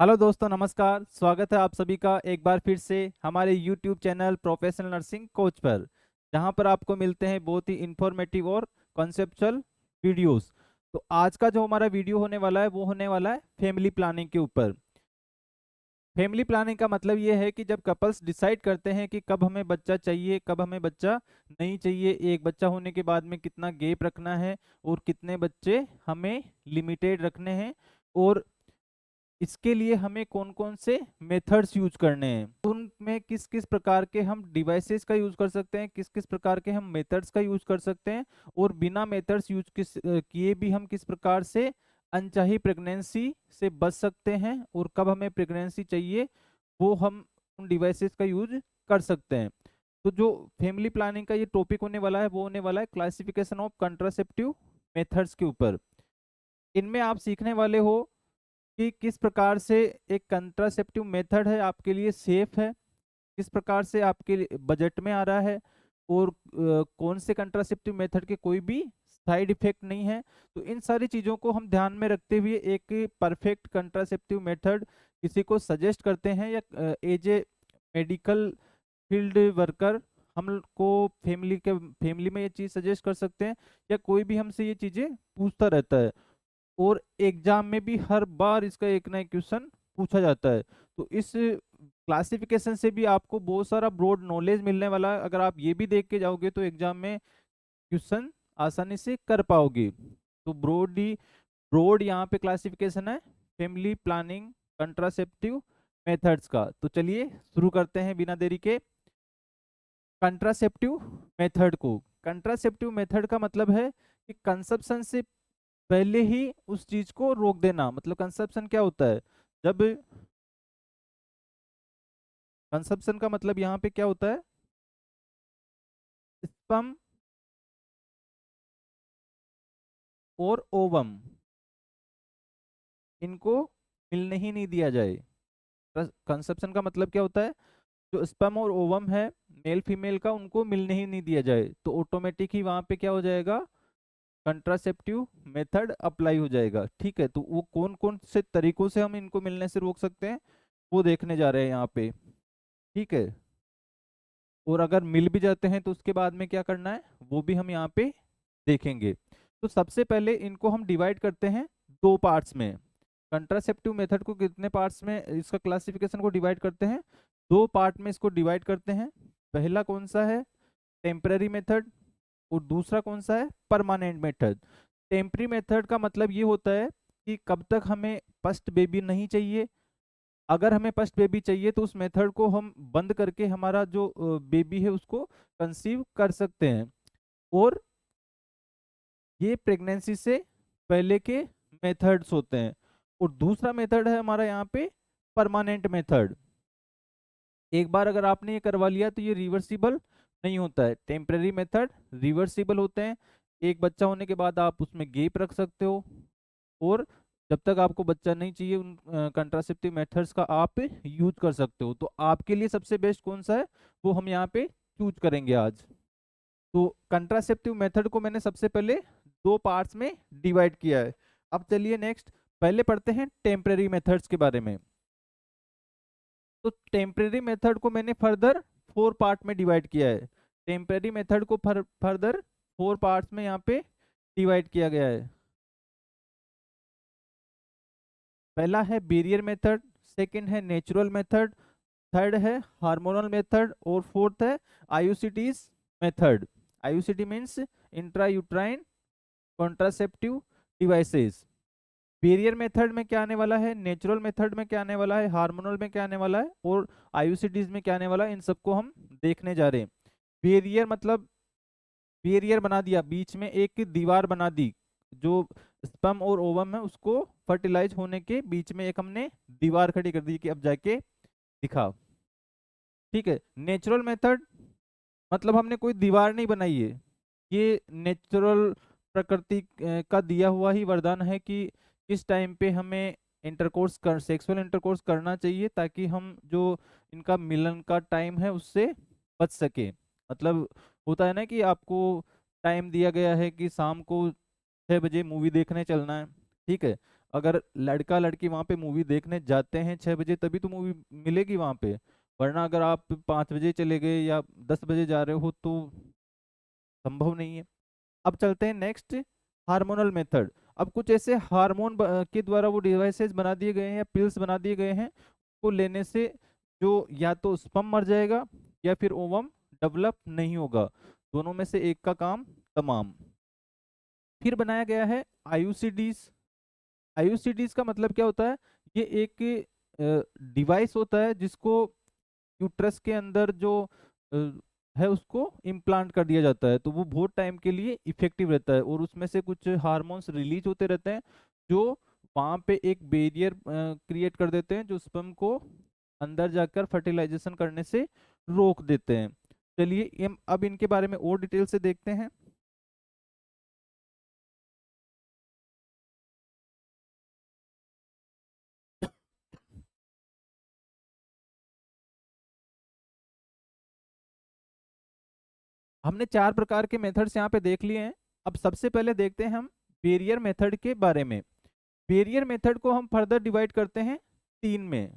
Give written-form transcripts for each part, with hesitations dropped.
Hello दोस्तों, नमस्कार। स्वागत है आप सभी का एक बार फिर से हमारे YouTube channel professional nursing coach पर, जहां पर आपको मिलते हैं बहुत ही इंफॉर्मेटिव और कॉन्सेप्चुअल वीडियोस। तो आज का जो हमारा वीडियो होने वाला है वो होने वाला है फैमिली प्लानिंग के ऊपर। फैमिली प्लानिंग का मतलब ये है कि जब कपल्स डिसाइड करते हैं कि कब हमें बच्चा चाहिए, कब हमें बच्चा नहीं चाहिए, एक बच्चा होने के बाद में कितना गैप रखना है और कितने बच्चे हमें लिमिटेड रखने हैं, और इसके लिए हमें कौन कौन से मेथड्स यूज करने हैं, उनमें किस किस प्रकार के हम डिवाइसेस का यूज कर सकते हैं, किस किस प्रकार के हम मेथड्स का यूज कर सकते हैं, और बिना मेथड्स यूज किए भी हम किस प्रकार से अनचाही प्रेगनेंसी से बच सकते हैं, और कब हमें प्रेगनेंसी चाहिए वो हम उन डिवाइसेस का यूज कर सकते हैं। तो जो फैमिली प्लानिंग का ये टॉपिक होने वाला है वो होने वाला है क्लासिफिकेशन ऑफ कंट्रासेप्टिव मेथड्स के ऊपर। इनमें आप सीखने वाले हो कि किस प्रकार से एक कंट्रासेप्टिव मेथड है आपके लिए सेफ है, किस प्रकार से आपके बजट में आ रहा है, और कौन से कंट्रासेप्टिव मेथड के कोई भी साइड इफेक्ट नहीं है। तो इन सारी चीज़ों को हम ध्यान में रखते हुए एक परफेक्ट कंट्रासेप्टिव मेथड किसी को सजेस्ट करते हैं, या as a medical field worker हम को फैमिली में ये चीज़ सजेस्ट कर सकते हैं, या कोई भी हमसे ये चीज़ें पूछता रहता है, और एग्जाम में भी हर बार इसका एक ना एक क्वेश्चन पूछा जाता है। तो इस क्लासिफिकेशन से भी आपको बहुत सारा ब्रॉड नॉलेज मिलने वाला है। अगर आप ये भी देख के जाओगे तो एग्जाम में क्वेश्चन आसानी से कर पाओगे। तो ब्रॉड यहाँ पे क्लासिफिकेशन है फैमिली प्लानिंग कंट्रासेप्टिव मेथड्स का। तो चलिए शुरू करते हैं बिना देरी के। कंट्रासेप्टिव मेथड को, कंट्रासेप्टिव मेथड का मतलब है कि कंसेप्शन से पहले ही उस चीज को रोक देना। मतलब कंसेप्शन क्या होता है, जब कंसेप्शन का मतलब यहाँ पे क्या होता है, स्पर्म और ओवम इनको मिलने ही नहीं दिया जाए। कंसेप्शन का मतलब क्या होता है, जो स्पर्म और ओवम है मेल फीमेल का, उनको मिलने ही नहीं दिया जाए, तो ऑटोमेटिक ही वहां पे क्या हो जाएगा, कंट्रासेप्टिव मेथड अप्लाई हो जाएगा। ठीक है, तो वो कौन कौन से तरीकों से हम इनको मिलने से रोक सकते हैं वो देखने जा रहे हैं यहाँ पे। ठीक है, और अगर मिल भी जाते हैं तो उसके बाद में क्या करना है वो भी हम यहाँ पे देखेंगे। तो सबसे पहले इनको हम डिवाइड करते हैं दो पार्ट्स में। कंट्रासेप्टिव मेथड को कितने पार्ट्स में, इसका क्लासिफिकेशन को डिवाइड करते हैं, दो पार्ट में इसको डिवाइड करते हैं। पहला कौन सा है, टेम्पररी मेथड, और दूसरा कौन सा है, परमानेंट मेथड। टेम्पररी मेथड का मतलब ये होता है कि कब तक हमें फर्स्ट बेबी नहीं चाहिए। अगर हमें फर्स्ट बेबी चाहिए तो उस मेथड को हम बंद करके हमारा जो बेबी है उसको कंसीव कर सकते हैं, और ये प्रेगनेंसी से पहले के मेथड्स होते हैं। और दूसरा मेथड है हमारा यहाँ पे परमानेंट मेथड। एक बार अगर आपने ये करवा लिया तो ये रिवर्सिबल नहीं होता है। टेम्पररी मेथड रिवर्सिबल होते हैं, एक बच्चा होने के बाद आप उसमें गैप रख सकते हो, और जब तक आपको बच्चा नहीं चाहिए उन कंट्रासेप्टिव मेथड्स का आप यूज कर सकते हो। तो आपके लिए सबसे बेस्ट कौन सा है वो हम यहाँ पे चूज करेंगे आज। तो कंट्रासेप्टिव मेथड को मैंने सबसे पहले दो पार्ट्स में डिवाइड किया है। अब चलिए नेक्स्ट पहले पढ़ते हैं टेम्पररी मेथड्स के बारे में। तो टेम्पररी मेथड को मैंने फर्दर फोर पार्ट में डिवाइड किया है। टेम्पररी मेथड को फर्दर फोर पार्ट्स में यहाँ पे डिवाइड किया गया है। पहला है बैरियर मेथड, सेकंड है नेचुरल मेथड, थर्ड है हार्मोनल मेथड, और फोर्थ है IUCTs method. IUCT means intra uterine contraceptive devices. Barrier method में क्या आने वाला है, नेचुरल मेथड में क्या आने वाला है, हार्मोनल में क्या आने वाला है, और आईयूसीटीज में क्या आने वाला है, इन सबको हम देखने जा रहे हैं। बैरियर मतलब बैरियर बना दिया, बीच में एक दीवार बना दी, जो स्पर्म और ओवम है उसको फर्टिलाइज होने के बीच में एक हमने दीवार खड़ी कर दी कि अब जाके दिखा। ठीक है, नेचुरल मेथड मतलब हमने कोई दीवार नहीं बनाई है, ये नेचुरल प्रकृति का दिया हुआ ही वरदान है कि किस टाइम पे हमें सेक्सुअल इंटरकोर्स करना चाहिए, ताकि हम जो इनका मिलन का टाइम है उससे बच सके। मतलब होता है ना कि आपको टाइम दिया गया है कि शाम को 6 बजे मूवी देखने चलना है। ठीक है, अगर लड़का लड़की वहाँ पे मूवी देखने जाते हैं 6 बजे तभी तो मूवी मिलेगी वहाँ पे, वरना अगर आप 5 बजे चले गए या 10 बजे जा रहे हो तो संभव नहीं है। अब चलते हैं नेक्स्ट, हार्मोनल मेथड। अब कुछ ऐसे हार्मोन के द्वारा वो डिवाइसेस बना दिए गए हैं या पिल्स बना दिए गए हैं, को लेने से जो या तो स्पर्म मर जाएगा या फिर ओवम डेवलप नहीं होगा, दोनों में से एक का काम तमाम। फिर बनाया गया है आईयूसीडीज। आईयूसीडीज का मतलब क्या होता है, ये एक डिवाइस होता है जिसको यूट्रस के अंदर जो अ, है उसको इम्प्लांट कर दिया जाता है, तो वो बहुत टाइम के लिए इफेक्टिव रहता है और उसमें से कुछ हार्मोन्स रिलीज होते रहते हैं जो वहाँ पे एक बैरियर क्रिएट कर देते हैं जो स्पर्म को अंदर जाकर फर्टिलाइजेशन करने से रोक देते हैं। चलिए हम अब इनके बारे में और डिटेल से देखते हैं। हमने 4 प्रकार के मेथड्स यहाँ पे देख लिए हैं। अब सबसे पहले देखते हैं हम बैरियर मेथड के बारे में। बैरियर मेथड को हम फर्दर डिवाइड करते हैं 3 में।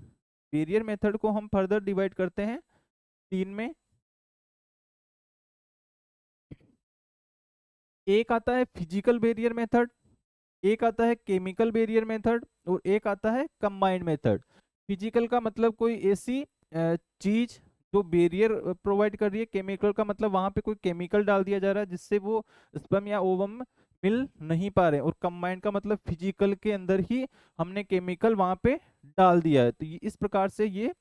बैरियर मेथड को हम फर्दर डिवाइड करते हैं 3 में। एक आता है फिजिकल बैरियर मेथड, एक आता है केमिकल बैरियर मेथड और एक आता है कंबाइंड मेथड। फिजिकल का मतलब कोई ऐसी चीज जो बैरियर प्रोवाइड कर रही है, केमिकल का मतलब वहां पे कोई केमिकल डाल दिया जा रहा है जिससे वो स्पर्म या ओवम मिल नहीं पा रहे, और कंबाइंड का मतलब फिजिकल के अंदर ही हमने केमिकल वहां पे डाल दिया है। तो इस प्रकार से ये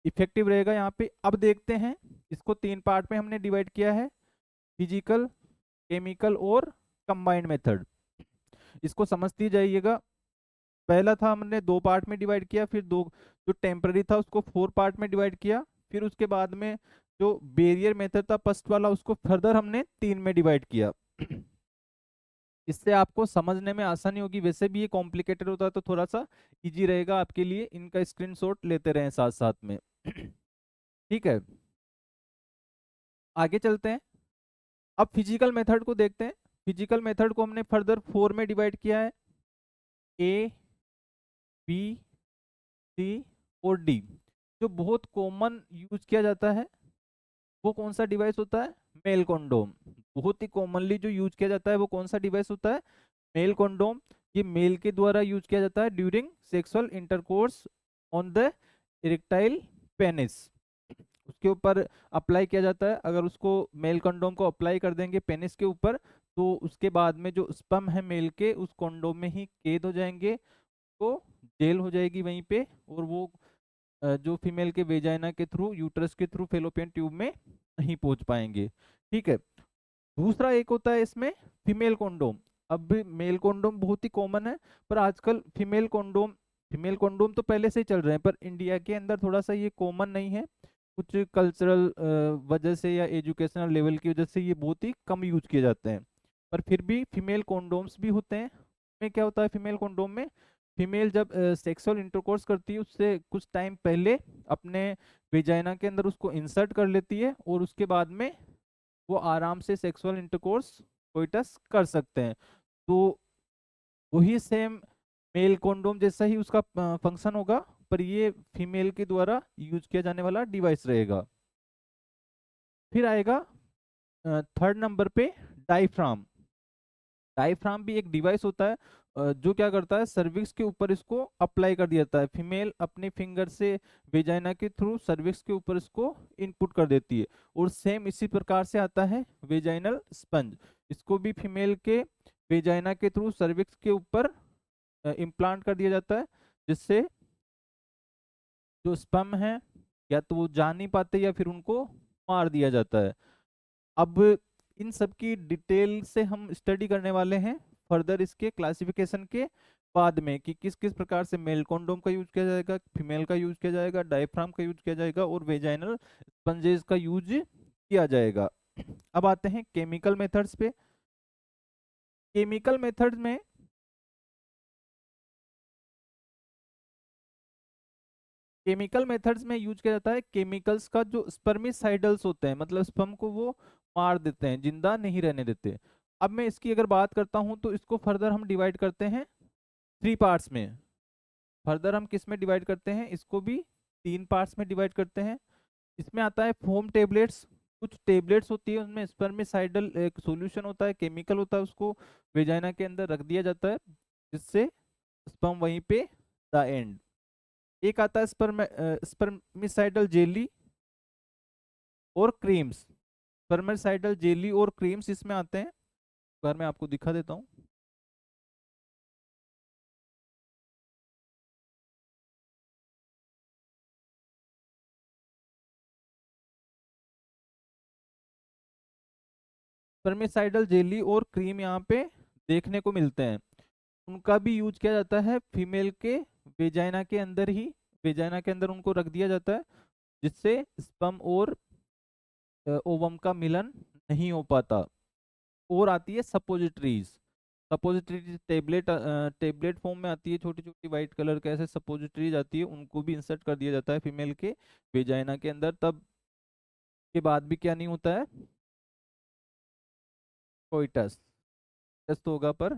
इफेक्टिव रहेगा यहाँ पे। अब देखते हैं, इसको 3 पार्ट में हमने डिवाइड किया है, फिजिकल, केमिकल और कंबाइंड मेथड। इसको समझती जाइएगा। पहला था हमने 2 पार्ट में डिवाइड किया, फिर दो जो टेम्पररी था उसको 4 पार्ट में डिवाइड किया, फिर उसके बाद में जो बैरियर मेथड था फर्स्ट वाला उसको फर्दर हमने 3 में डिवाइड किया। इससे आपको समझने में आसानी होगी, वैसे भी ये कॉम्प्लिकेटेड होता है तो थोड़ा सा इजी रहेगा आपके लिए, इनका स्क्रीनशॉट लेते रहें साथ साथ में। ठीक है, आगे चलते हैं। अब फिजिकल मेथड को देखते हैं। फिजिकल मेथड को हमने फर्दर 4 में डिवाइड किया है, ए, बी, सी और डी। जो बहुत कॉमन यूज किया जाता है वो कौन सा डिवाइस होता है, मेल कॉन्डोम। बहुत ही कॉमनली जो यूज किया जाता है वो कौन सा डिवाइस होता है, मेल कॉन्डोम। ये मेल के द्वारा यूज किया जाता है during sexual intercourse on the erectile penis. उसके ऊपर अप्लाई किया जाता है। अगर उसको मेल कंडोम को अप्लाई कर देंगे पेनिस के ऊपर तो उसके बाद में जो स्पर्म है मेल के उस कंडोम में ही कैद हो जाएंगे, तो जेल हो जाएगी वहीं पे, और वो जो फीमेल के वेजाइना के थ्रू, यूट्रस के थ्रू फेलोपियन ट्यूब में नहीं पहुंच पाएंगे। ठीक है, दूसरा एक होता है इसमें फीमेल कॉन्डोम। अब मेल कॉन्डोम बहुत ही कॉमन है, पर आजकल फीमेल कॉन्डोम तो पहले से ही चल रहे हैं, पर इंडिया के अंदर थोड़ा सा ये कॉमन नहीं है, कुछ कल्चरल वजह से या एजुकेशनल लेवल की वजह से ये बहुत ही कम यूज किए जाते हैं। पर फिर भी फीमेल कॉन्डोम्स भी होते हैं। में क्या होता है फीमेल कॉन्डोम में, फीमेल जब सेक्सुअल इंटरकोर्स करती है उससे कुछ टाइम पहले अपने वेजाइना के अंदर उसको इंसर्ट कर लेती है, और उसके बाद में वो आराम से सेक्सुअल इंटरकोर्स कोइटस कर सकते हैं। तो वही सेम मेल कॉन्डोम जैसा ही उसका फंक्शन होगा, पर ये फीमेल के द्वारा यूज किया जाने वाला डिवाइस रहेगा। फिर आएगा 3rd नंबर पे डायफ्राम। डायफ्राम भी एक डिवाइस होता है जो क्या करता है, सर्विक्स के ऊपर इसको अप्लाई कर दिया जाता है। फीमेल अपने फिंगर से वेजाइना के थ्रू सर्विक्स के ऊपर इसको इनपुट कर देती है, और सेम इसी प्रकार से आता है वेजाइनल स्पंज। इसको भी फीमेल के वेजाइना के थ्रू सर्विक्स के ऊपर इम्प्लांट कर दिया जाता है, जिससे जो स्पर्म है या तो वो जा नहीं पाते या फिर उनको मार दिया जाता है। अब इन सब की डिटेल से हम स्टडी करने वाले हैं फर्दर इसके क्लासिफिकेशन के बाद में, कि किस किस प्रकार से मेल कॉन्डोम का यूज किया जाएगा, फीमेल का यूज किया जाएगा, डायफ्राम का यूज किया जाएगा और वेजाइनल स्पंजेस का यूज किया जाएगा। अब आते हैं केमिकल मेथड्स पे। केमिकल मेथड्स में यूज किया जाता है केमिकल्स का जो स्पर्मिसाइडल्स होते हैं, मतलब स्पर्म को वो मार देते हैं, जिंदा नहीं रहने देते। अब मैं इसकी अगर बात करता हूं तो इसको फर्दर हम डिवाइड करते हैं 3 पार्ट्स में। फर्दर हम किस में डिवाइड करते हैं, इसको भी 3 पार्ट्स में डिवाइड करते हैं। इसमें आता है फोम टेबलेट्स। कुछ टेबलेट्स होती है, उसमें स्पर्मिसाइडल एक सॉल्यूशन होता है, केमिकल होता है, उसको वेजाइना के अंदर रख दिया जाता है जिससे स्पर्म वहीं पे द एंड। एक आता है स्पर्मिसाइडल जेली और क्रीम्स। स्पर्मिसाइडल जेली और क्रीम्स इसमें आते हैं। एक बार मैं आपको दिखा देता हूँ। स्पर्मिसाइडल जेली और क्रीम यहाँ पे देखने को मिलते हैं। उनका भी यूज किया जाता है फीमेल के वेजाइना के अंदर ही। वेजाइना के अंदर उनको रख दिया जाता है जिससे स्पर्म और ओवम का मिलन नहीं हो पाता। और आती है सपोजिटरीज। सपोजिटरीज टेबलेट फॉर्म में आती है, छोटी छोटी वाइट कलर के ऐसे सपोजिटरीज आती है, उनको भी इंसर्ट कर दिया जाता है फीमेल के वेजाइना के अंदर। तब के बाद भी क्या नहीं होता है, कोइटस। टेस्ट तो होगा पर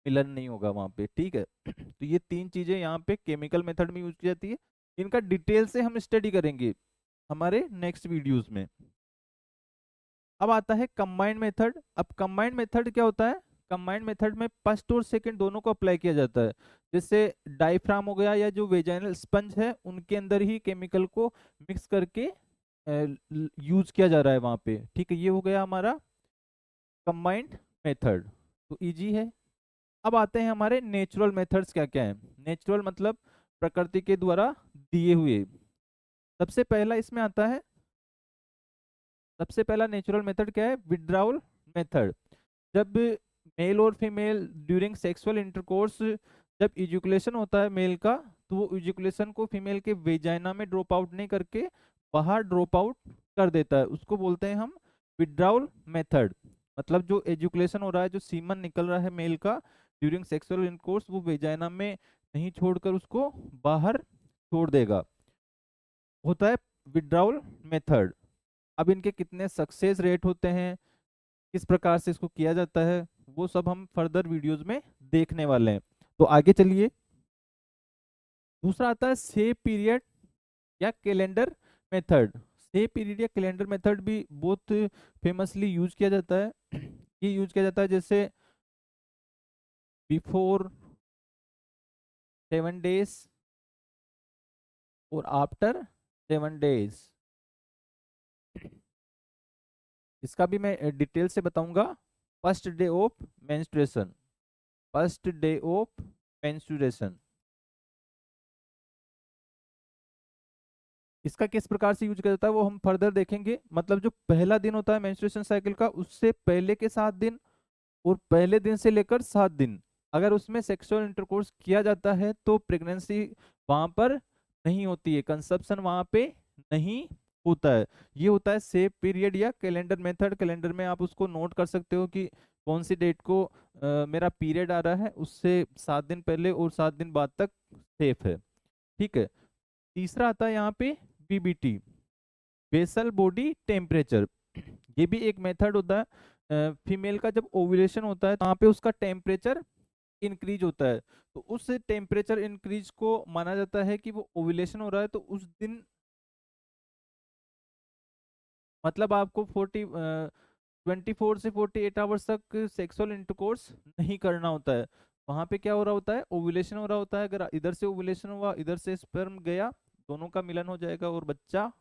मिलन नहीं होगा वहां पे, ठीक है। तो ये 3 चीजें यहाँ पे केमिकल मेथड में यूज की जाती है। इनका डिटेल से हम स्टडी करेंगे हमारे नेक्स्ट वीडियोस में। अब आता है कंबाइंड मेथड। अब कंबाइंड मेथड क्या होता है, कंबाइंड मेथड में फर्स्ट और सेकंड दोनों को अप्लाई किया जाता है। जैसे डायफ्राम हो गया या जो वेजाइनल स्पंज है उनके अंदर ही केमिकल को मिक्स करके यूज किया जा रहा है वहां पे, ठीक है। ये हो गया हमारा कंबाइंड मेथड, तो इजी है। अब आते हैं हमारे नेचुरल मेथड्स क्या क्या है। नेचुरल मतलब प्रकृति के द्वारा दिए हुए। सबसे पहला इसमें आता है, सबसे पहला नेचुरल मेथड क्या है, विड्राउल मेथड। जब मेल और फीमेल ड्यूरिंग सेक्सुअल इंटरकोर्स जब इजुकुलेशन होता है मेल का, तो वो इजुकुलेशन को फीमेल के वेजाइना में ड्रॉप आउट नहीं करके बाहर ड्रॉप आउट कर देता है, उसको बोलते हैं हम विड्राउल मेथड। मतलब जो एजुकुलेशन हो रहा है, जो सीमन निकल रहा है मेल का ड्यूरिंग सेक्सुअल इंटरकोर्स, वो वेजाइना में नहीं छोड़कर उसको बाहर छोड़ देगा, होता है विड्राउल मेथड। अब इनके कितने सक्सेस रेट होते हैं, किस प्रकार से इसको किया जाता है, वो सब हम फर्दर वीडियोस में देखने वाले हैं। तो आगे चलिए। दूसरा आता है सेव पीरियड या कैलेंडर मेथड। सेव पीरियड या कैलेंडर मेथड भी बहुत फेमसली यूज किया जाता है। ये यूज किया जाता है जैसे बिफोर 7 days और आफ्टर 7 days। इसका भी मैं डिटेल से बताऊंगा। First day of menstruation, first day of menstruation, इसका किस प्रकार से यूज किया जाता है वो हम फर्दर देखेंगे। मतलब जो पहला दिन होता है मेंस्ट्रुएशन साइकिल का, उससे पहले के 7 दिन और पहले दिन से लेकर 7 दिन अगर उसमें सेक्सुअल इंटरकोर्स किया जाता है तो प्रेगनेंसी वहां पर नहीं होती है, कंसेप्शन वहां पे नहीं होता है। ये होता है सेफ पीरियड या कैलेंडर मेथड। कैलेंडर में आप उसको नोट कर सकते हो कि कौन सी डेट को मेरा पीरियड आ रहा है, उससे 7 दिन पहले और 7 दिन बाद तक सेफ है, ठीक है। तीसरा आता है यहाँ पे बीबीटी, बेसल बॉडी टेम्परेचर। ये भी एक मेथड होता है। फीमेल का जब ओव्यूलेशन होता है वहाँ पे उसका टेम्परेचर इंक्रीज होता है, तो उस टेम्परेचर इंक्रीज को माना जाता है कि वो ओव्यूलेशन हो रहा है, तो उस दिन मतलब आपको 24 से 48 आवर्स तक सेक्सुअल इंटरकोर्स नहीं करना होता है। वहां पे क्या हो रहा होता है, ओव्यूलेशन हो रहा होता है। अगर इधर से ओव्यूलेशन हुआ, इधर से स्पर्म गया, दोनों का मिलन हो जाएगा और बच्चा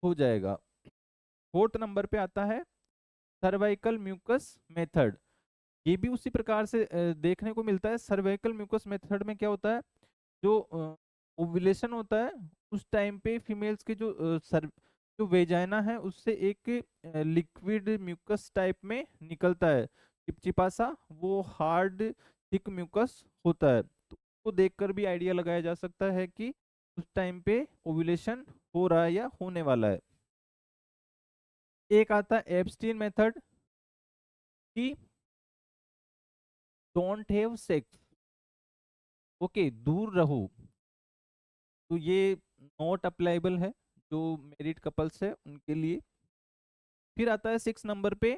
हो जाएगा। फोर्थ नंबर पे आता है सर्वाइकल म्यूकस मेथड। ये भी उसी प्रकार से देखने को मिलता है। सर्वाइकल म्यूकस मेथड में क्या होता है, जो ओव्यूलेशन होता है उस टाइम पे फीमेल्स के जो वेजाइना है उससे एक लिक्विड म्यूकस टाइप में निकलता है, चिपचिपा सा, वो हार्ड थिक म्यूकस होता है। तो उसको देखकर भी आइडिया लगाया जा सकता है कि उस टाइम पे ओव्यूलेशन हो रहा है या होने वाला है। एक आता है एब्स्टीन मेथड कि डोंट हैव सेक्स, ओके, दूर रहो। तो ये नॉट अप्लाइबल है जो मैरिड कपल्स है उनके लिए। फिर आता है 6 नंबर पे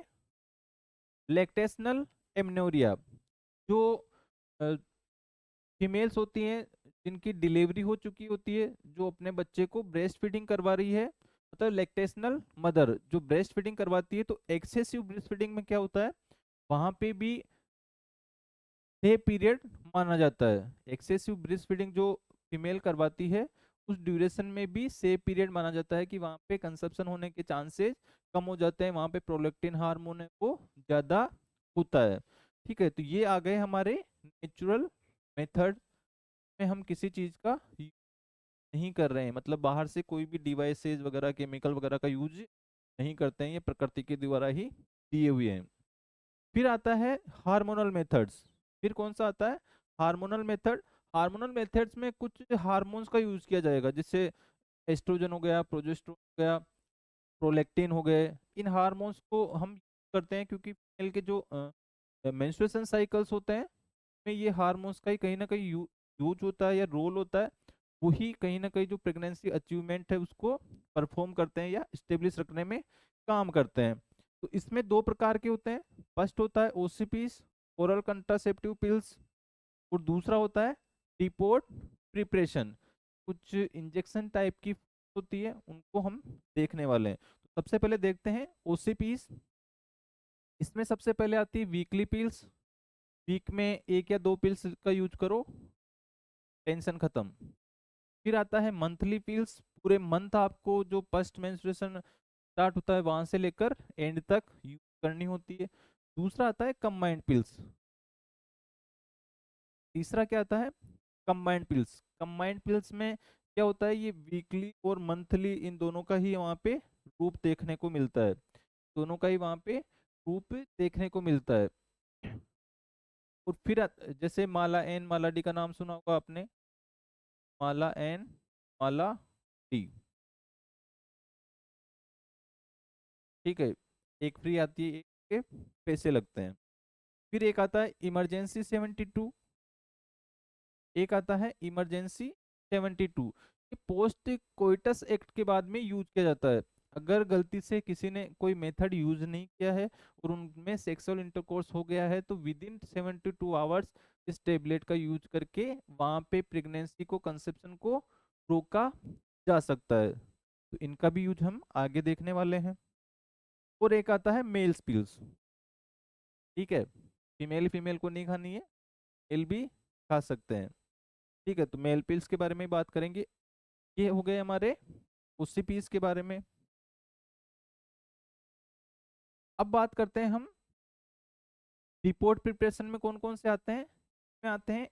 लैक्टेशनल एमनोरिया। जो फीमेल्स होती हैं जिनकी डिलीवरी हो चुकी होती है, जो अपने बच्चे को ब्रेस्ट फीडिंग करवा रही है, मतलब लैक्टेशनल मदर जो ब्रेस्ट फीडिंग करवाती है। तो एक्सेसिव ब्रेस्ट फीडिंग में क्या होता है, वहां पे भी 6 पीरियड माना जाता है। एक्सेसिव ब्रेस्ट फीडिंग जो फीमेल करवाती है उस ड्यूरेशन में भी 6 पीरियड माना जाता है कि वहाँ पे कंसेप्शन होने के चांसेस कम हो जाते हैं, वहाँ पे प्रोलैक्टिन हार्मोन है वो ज़्यादा होता है। ठीक है, तो ये आ गए हमारे नेचुरल मेथड में, हम किसी चीज़ का यूज नहीं कर रहे हैं, मतलब बाहर से कोई भी डिवाइसेज वगैरह केमिकल वगैरह का यूज नहीं करते हैं, ये प्रकृति के द्वारा ही दिए हुए हैं। फिर आता है हार्मोनल मेथड्स। फिर कौन सा आता है, हार्मोनल मेथड। हार्मोनल मेथड्स में कुछ हार्मोन्स का यूज किया जाएगा, जैसे एस्ट्रोजन हो गया, प्रोजेस्टेरोन हो गया, प्रोलैक्टिन हो गए। इन हार्मोन्स को हम करते हैं क्योंकि फीमेल के जो मेंस्ट्रुएशन साइकिल्स होते हैं में ये हार्मोन्स का ही कहीं ना कहीं यूज होता है या रोल होता है, वही कहीं ना कहीं जो प्रेगनेंसी अचीवमेंट है उसको परफॉर्म करते हैं या स्टेब्लिश रखने में काम करते हैं। तो इसमें 2 प्रकार के होते हैं। फर्स्ट होता है ओसीपीज, ओरल कंट्रासेप्टिव पिल्स, और दूसरा होता है डिपोर्ट प्रिपरेशन, कुछ इंजेक्शन टाइप की होती है, उनको हम देखने वाले हैं। तो सबसे पहले देखते हैं ओसीपीज। इसमें सबसे पहले आती है वीकली पिल्स। वीक में 1 या 2 पिल्स का यूज करो, टेंशन खत्म। फिर आता है मंथली पिल्स, पूरे मंथ आपको जो फर्स्ट मेंस्ट्रुएशन स्टार्ट होता है वहां से लेकर एंड तक यूज करनी होती है। दूसरा आता है कंबाइंड पिल्स। तीसरा क्या आता है, कंबाइंड पिल्स। कंबाइंड पिल्स में क्या होता है, ये वीकली और मंथली इन दोनों का ही वहाँ पे रूप देखने को मिलता है, दोनों का ही वहाँ पे रूप देखने को मिलता है। और फिर जैसे माला एन माला डी का नाम सुना होगा आपने, माला एन माला डी। ठीक है, एक फ्री आती है, एक के पैसे लगते हैं। फिर एक आता है इमरजेंसी 72, एक आता है इमरजेंसी 72। ये पोस्ट कोइटस एक्ट के बाद में यूज किया जाता है। अगर गलती से किसी ने कोई मेथड यूज नहीं किया है और उनमें सेक्सुअल इंटरकोर्स हो गया है तो विद इन 72 आवर्स इस टेबलेट का यूज करके वहाँ पे प्रेगनेंसी को, कंसेप्शन को रोका जा सकता है। तो इनका भी यूज हम आगे देखने वाले हैं। और एक आता है मेल्स पिल्स। ठीक है, फीमेल फीमेल को नहीं खानी है, मेल भी खा सकते हैं। ठीक है, तो मेल पिल्स के बारे में बात करेंगे। ये हो गए हमारे उसी पीस के बारे में। अब बात करते हैं हम रिपोर्ट प्रिपरेशन में कौन कौन से आते हैं। में आते हैं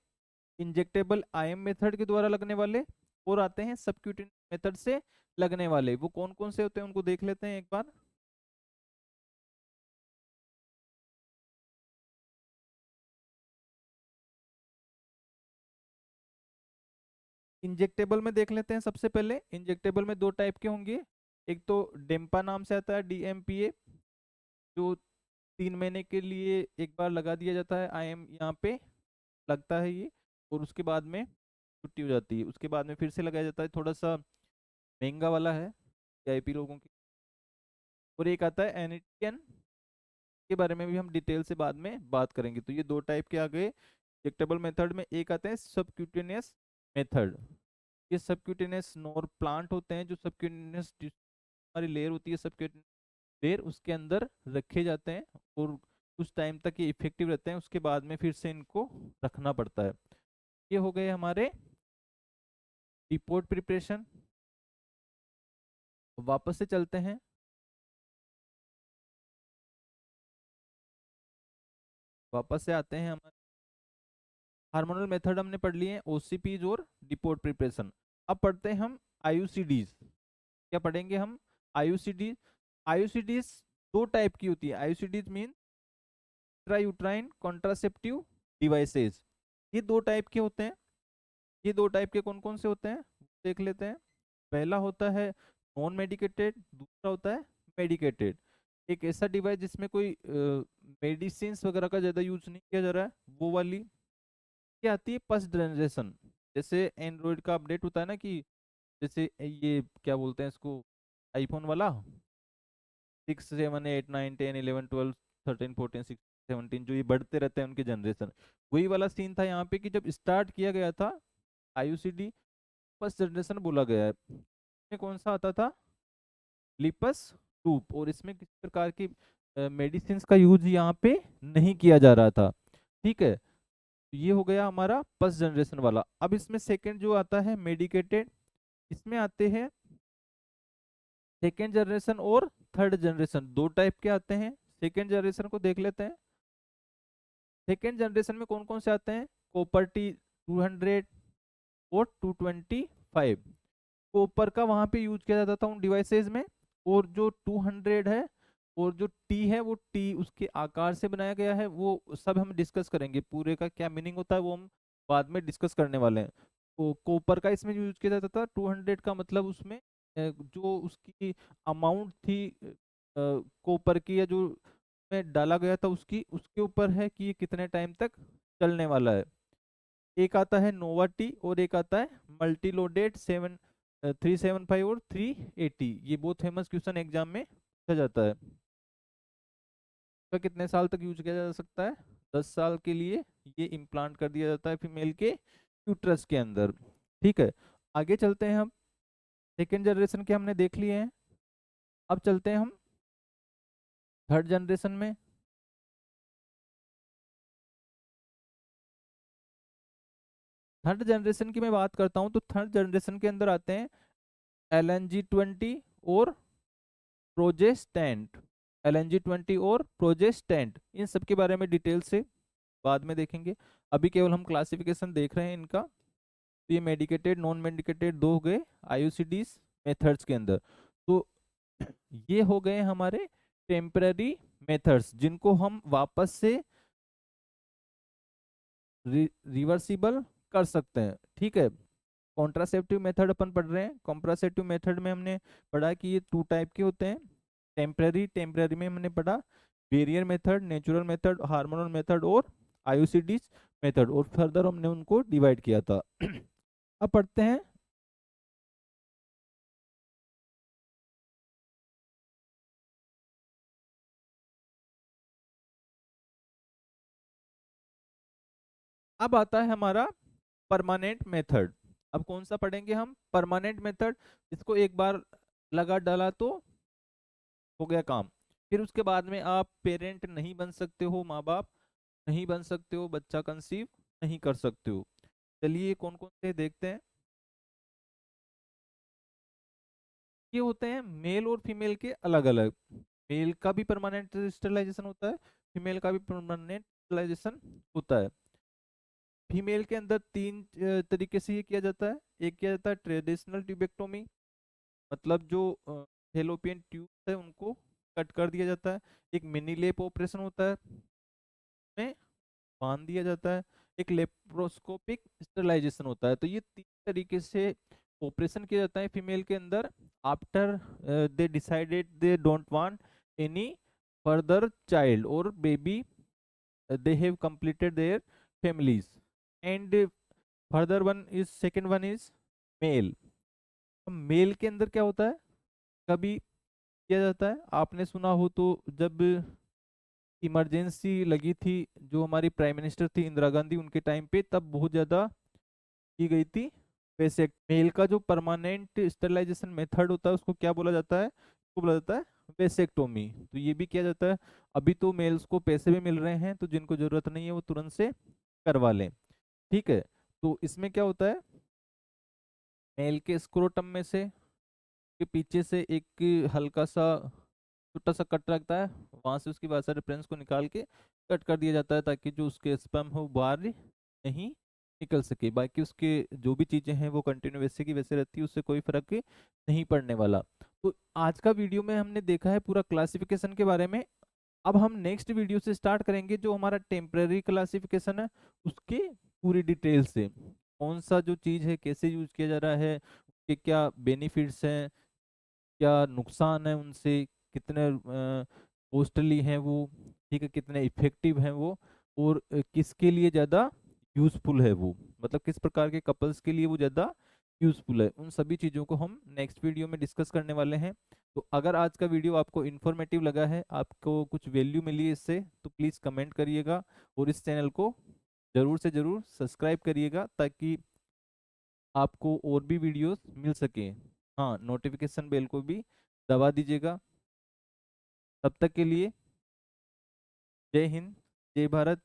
इंजेक्टेबल आईएम मेथड के द्वारा लगने वाले, और आते हैं सबक्यूटेनियस मेथड से लगने वाले। वो कौन कौन से होते हैं उनको देख लेते हैं एक बार। इंजेक्टेबल में देख लेते हैं। सबसे पहले इंजेक्टेबल में 2 टाइप के होंगे। एक तो डेम्पा नाम से आता है, डीएमपीए, जो 3 महीने के लिए एक बार लगा दिया जाता है, आईएम यहाँ पे लगता है ये, और उसके बाद में छुट्टी हो जाती है। उसके बाद में फिर से लगाया जाता है, थोड़ा सा महंगा वाला है वीआईपी लोगों के। और एक आता है एनिटियन, के बारे में भी हम डिटेल से बाद में बात करेंगे। तो ये 2 टाइप के आ गए इंजेक्टेबल मेथड में। एक आते हैं सबक्यूटेनियस मेथड। ये सबक्यूटेनियस नोर प्लांट होते हैं, जो सबक्यूटेनियस हमारी लेयर होती है, सबक्यूटेनियस लेयर उसके अंदर रखे जाते हैं और कुछ टाइम तक ये इफेक्टिव रहते हैं, उसके बाद में फिर से इनको रखना पड़ता है। ये हो गए हमारे रिपोर्ट प्रिपरेशन। वापस से चलते हैं। वापस से आते हैं हमारे हार्मोनल मेथड हमने पढ़ लिए हैं, ओसीपीज और रिपोर्ट प्रिपरेशन। अब पढ़ते हैं हम आईयूसीडीज। क्या पढ़ेंगे हम, आईयूसीडीज। आईयूसीडीज 2 टाइप की होती है। आईयूसीडीज मीन इंट्रायूट्राइन कॉन्ट्रासेप्टिव डिवाइसेस। ये 2 टाइप के होते हैं। ये 2 टाइप के कौन कौन से होते हैं देख लेते हैं। पहला होता है नॉन मेडिकेटेड, दूसरा होता है मेडिकेटेड। एक ऐसा डिवाइस जिसमें कोई मेडिसिन वगैरह का ज़्यादा यूज नहीं किया जा रहा है, वो वाली। ये आती है पल्स जनरेशन। जैसे एंड्रॉइड का अपडेट होता है ना, कि जैसे ये क्या बोलते हैं इसको, आईफोन वाला 6, 7, 8, 9, 10, 11, 12, 13, 14, 16, 17 जो ये बढ़ते रहते हैं उनके जनरेशन, वही वाला सीन था यहाँ पे कि जब स्टार्ट किया गया था आईयूसीडी फर्स्ट जनरेशन बोला गया है, इसमें कौन सा आता था, लिपस टूप, और इसमें किसी प्रकार की मेडिसिन का यूज यहाँ पे नहीं किया जा रहा था। ठीक है, तो ये हो गया हमारा फर्स्ट जनरेशन वाला। अब इसमें सेकंड जो आता है मेडिकेटेड, इसमें आते हैं सेकेंड जनरेशन और थर्ड जनरेशन, दो टाइप के आते हैं। सेकेंड जनरेशन को देख लेते हैं। सेकेंड जनरेशन में कौन कौन से आते हैं, कॉपर टी 200 और 225, कॉपर का वहां पे यूज किया जाता था उन डिवाइसेस में, और जो 200 है और जो टी है वो टी उसके आकार से बनाया गया है, वो सब हम डिस्कस करेंगे, पूरे का क्या मीनिंग होता है वो हम बाद में डिस्कस करने वाले हैं। तो कॉपर का इसमें यूज किया जाता था, 200 का मतलब उसमें जो उसकी अमाउंट थी कॉपर की, या जो में डाला गया था उसकी, उसके ऊपर है कि ये कितने टाइम तक चलने वाला है। एक आता है नोवा टी और एक आता है मल्टी लोडेड 375 और 380। ये बहुत फेमस क्वेश्चन एग्जाम में पूछा जाता है। तो कितने साल तक यूज किया जा सकता है, 10 साल के लिए ये इम्प्लांट कर दिया जाता है फीमेल के यूट्रस के अंदर। ठीक है, आगे चलते हैं हम। सेकेंड जनरेशन के हमने देख लिए हैं, अब चलते हैं हम थर्ड जनरेशन में। थर्ड जनरेशन की मैं बात करता हूँ तो थर्ड जनरेशन के अंदर आते हैं LNG-20 और प्रोजेस्टेंट। LNG-20 और प्रोजेस्टेंट, इन सब के बारे में डिटेल से बाद में देखेंगे, अभी केवल हम क्लासिफिकेशन देख रहे हैं इनका। तो ये मेडिकेटेड नॉन मेडिकेटेड दो हो गए आईयूसीडीज मेथड्स के अंदर। तो ये हो गए हमारे टेम्पररी मेथड्स जिनको हम वापस से रिवर्सिबल कर सकते हैं। ठीक है, कॉन्ट्रासेप्टिव मेथड अपन पढ़ रहे हैं। कॉन्ट्रासेप्टिव मेथड में हमने पढ़ा कि ये टू टाइप के होते हैं। टेम्पररी में हमने पढ़ा barrier method, natural method, hormonal method और आईयूसीडीज मेथड, और फर्दर हमने उनको डिवाइड किया था। अब पढ़ते हैं अब आता है हमारा परमानेंट मेथड। अब कौन सा पढ़ेंगे हम, परमानेंट मेथड, इसको एक बार लगा डाला तो हो गया काम। फिर उसके बाद में आप पेरेंट नहीं बन सकते हो, माँ बाप नहीं बन सकते हो, बच्चा कंसीव नहीं कर सकते हो। चलिए कौन कौन से देखते हैं। ये होते हैं मेल और फीमेल के अलग अलग। मेल का भी परमानेंट स्टेरिलाइजेशन होता है, फीमेल का भी परमानेंट स्टेरिलाइजेशन होता है। फीमेल के अंदर तीन तरीके से ये किया जाता है। एक किया जाता है ट्रेडिशनल ट्यूबेक्टोमी, मतलब जो फेलोपियन ट्यूब है उनको कट कर दिया जाता है। एक मिनी लेप ऑपरेशन होता है, में बांध दिया जाता है। एक लेप्रोस्कोपिक स्टेरिलाइजेशन होता है। तो ये तीन तरीके से ऑपरेशन किया जाता है फीमेल के अंदर after they decided they don't want any further child और baby, they have completed their families, and further one is second one is male। Male के अंदर क्या होता है, कभी किया जाता है, आपने सुना हो तो जब इमरजेंसी लगी थी, जो हमारी प्राइम मिनिस्टर थी इंदिरा गांधी, उनके टाइम पे, तब बहुत ज़्यादा की गई थी वेसेक। मेल का जो परमानेंट स्टेरिलाइजेशन मेथड होता है उसको क्या बोला जाता है, उसको बोला जाता है वेसेक्टोमी। तो ये भी किया जाता है। अभी तो मेल्स को पैसे भी मिल रहे हैं, तो जिनको जरूरत नहीं है वो तुरंत से करवा लें। ठीक है, तो इसमें क्या होता है, मेल के स्क्रोटम में से के पीछे से एक हल्का सा छोटा सा कट लगता है, वहां से उसकी वासा रेफरेंस को निकाल के कट कर दिया जाता है, ताकि जो उसके स्पर्म हो बाहर नहीं निकल सके। बाकी उसके जो भी चीजें हैं वो कंटिन्यू वैसे की वैसे रहती है, उससे कोई फर्क नहीं पड़ने वाला। तो आज का वीडियो में हमने देखा है पूरा क्लासिफिकेशन के बारे में। अब हम नेक्स्ट वीडियो से स्टार्ट करेंगे जो हमारा टेम्पररी क्लासिफिकेशन है, उसके पूरी डिटेल से, कौन सा जो चीज़ है कैसे यूज किया जा रहा है, उसके क्या बेनिफिट्स हैं, क्या नुकसान है उनसे, कितने कॉस्टली हैं वो, ठीक है, कितने इफेक्टिव हैं वो, और किसके लिए ज़्यादा यूजफुल है वो, मतलब किस प्रकार के कपल्स के लिए वो ज़्यादा यूजफुल है। उन सभी चीज़ों को हम नेक्स्ट वीडियो में डिस्कस करने वाले हैं। तो अगर आज का वीडियो आपको इन्फॉर्मेटिव लगा है, आपको कुछ वैल्यू मिली है इससे, तो प्लीज़ कमेंट करिएगा और इस चैनल को ज़रूर से ज़रूर सब्सक्राइब करिएगा ताकि आपको और भी वीडियोस मिल सके। हाँ, नोटिफिकेशन बेल को भी दबा दीजिएगा। तब तक के लिए जय हिंद, जय भारत।